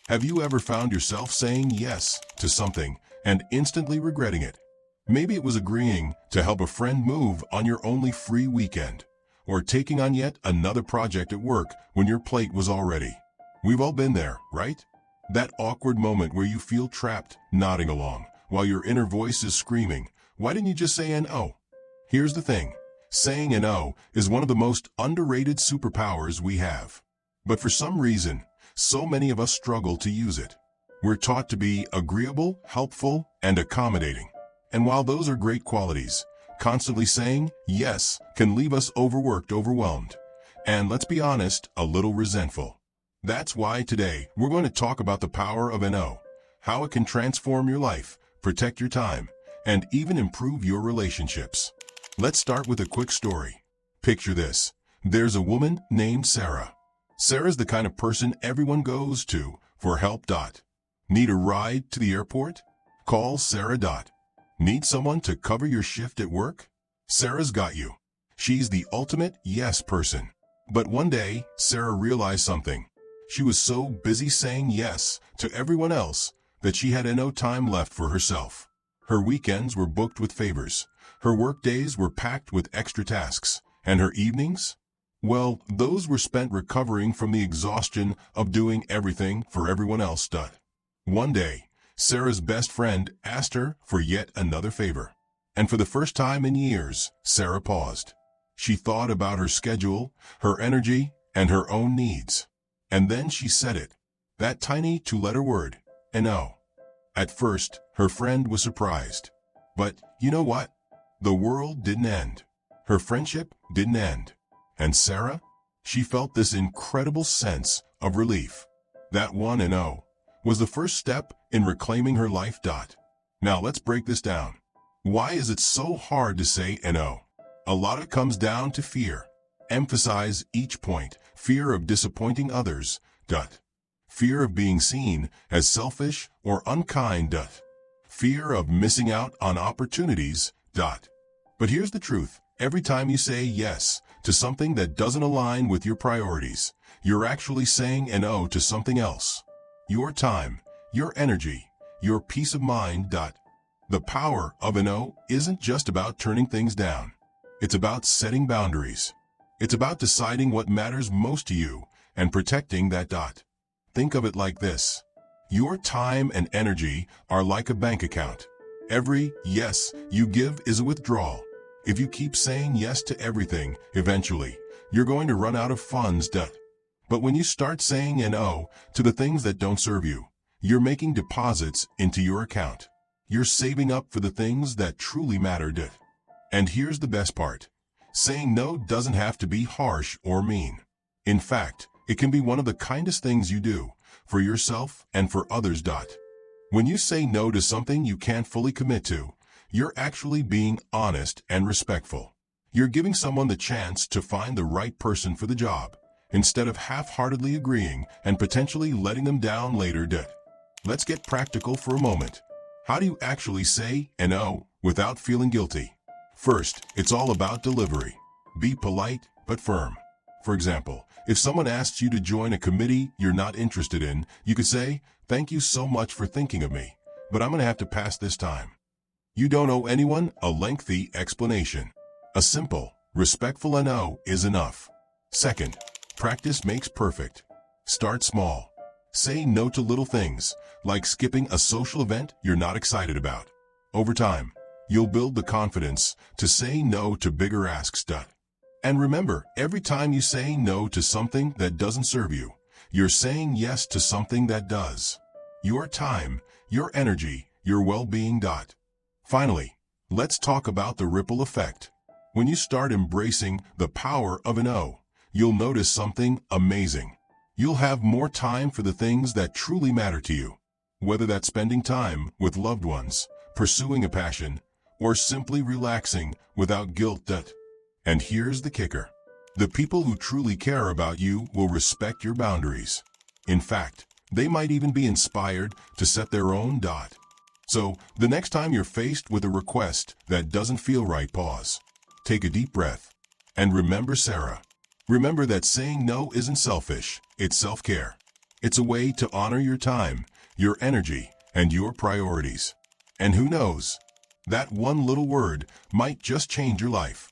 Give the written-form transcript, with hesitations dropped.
Have you ever found yourself saying yes to something and instantly regretting it? Maybe it was agreeing to help a friend move on your only free weekend, or taking on yet another project at work when your plate was all ready. We've all been there, right? That awkward moment where you feel trapped, nodding along, while your inner voice is screaming, "Why didn't you just say no?" Here's the thing. Saying no is one of the most underrated superpowers we have. But for some reason, so many of us struggle to use it. We're taught to be agreeable, helpful, and accommodating. And while those are great qualities, constantly saying yes can leave us overwhelmed, and let's be honest, a little resentful. That's why today we're going to talk about the power of no, how it can transform your life, protect your time, and even improve your relationships. Let's start with a quick story. Picture this. There's a woman named Sarah. Sarah's the kind of person everyone goes to for help. Need a ride to the airport? Call Sarah. Need someone to cover your shift at work? Sarah's got you. She's the ultimate yes person. But one day, Sarah realized something. She was so busy saying yes to everyone else that she had no time left for herself. Her weekends were booked with favors. Her work days were packed with extra tasks. And her evenings? Well, those were spent recovering from the exhaustion of doing everything for everyone else. One day, Sarah's best friend asked her for yet another favor. And for the first time in years, Sarah paused. She thought about her schedule, her energy, and her own needs. And then she said it. That tiny two-letter word, no. At first, her friend was surprised. But you know what? The world didn't end. Her friendship didn't end. And Sarah? She felt this incredible sense of relief. That one no was the first step in reclaiming her life. Now let's break this down. Why is it so hard to say no? A lot of it comes down to fear. Emphasize each point. Fear of disappointing others. Fear of being seen as selfish or unkind. Fear of missing out on opportunities. But here's the truth. Every time you say yes to something that doesn't align with your priorities, you're actually saying no to something else. Your time, your energy, your peace of mind. The power of no isn't just about turning things down. It's about setting boundaries. It's about deciding what matters most to you and protecting that. Think of it like this. Your time and energy are like a bank account. Every yes you give is a withdrawal. If you keep saying yes to everything, eventually, you're going to run out of funds. But when you start saying no to the things that don't serve you, you're making deposits into your account. You're saving up for the things that truly matter. And here's the best part. Saying no doesn't have to be harsh or mean. In fact, it can be one of the kindest things you do for yourself and for others. When you say no to something you can't fully commit to, you're actually being honest and respectful. You're giving someone the chance to find the right person for the job, instead of half-heartedly agreeing and potentially letting them down later. Let's get practical for a moment. How do you actually say no without feeling guilty? First, it's all about delivery. Be polite but firm. For example, if someone asks you to join a committee you're not interested in, you could say, "Thank you so much for thinking of me, but I'm going to have to pass this time." You don't owe anyone a lengthy explanation. A simple, respectful no is enough. Second, practice makes perfect. Start small. Say no to little things, like skipping a social event you're not excited about. Over time, you'll build the confidence to say no to bigger asks. And remember, every time you say no to something that doesn't serve you, you're saying yes to something that does. Your time, your energy, your well-being. Finally, let's talk about the ripple effect. When you start embracing the power of no, you'll notice something amazing. You'll have more time for the things that truly matter to you, whether that's spending time with loved ones, pursuing a passion, or simply relaxing without guilt. And here's the kicker. The people who truly care about you will respect your boundaries. In fact, they might even be inspired to set their own. So, the next time you're faced with a request that doesn't feel right, pause. Take a deep breath. And remember Sarah. Remember that saying no isn't selfish, it's self-care. It's a way to honor your time, your energy, and your priorities. And who knows? That one little word might just change your life.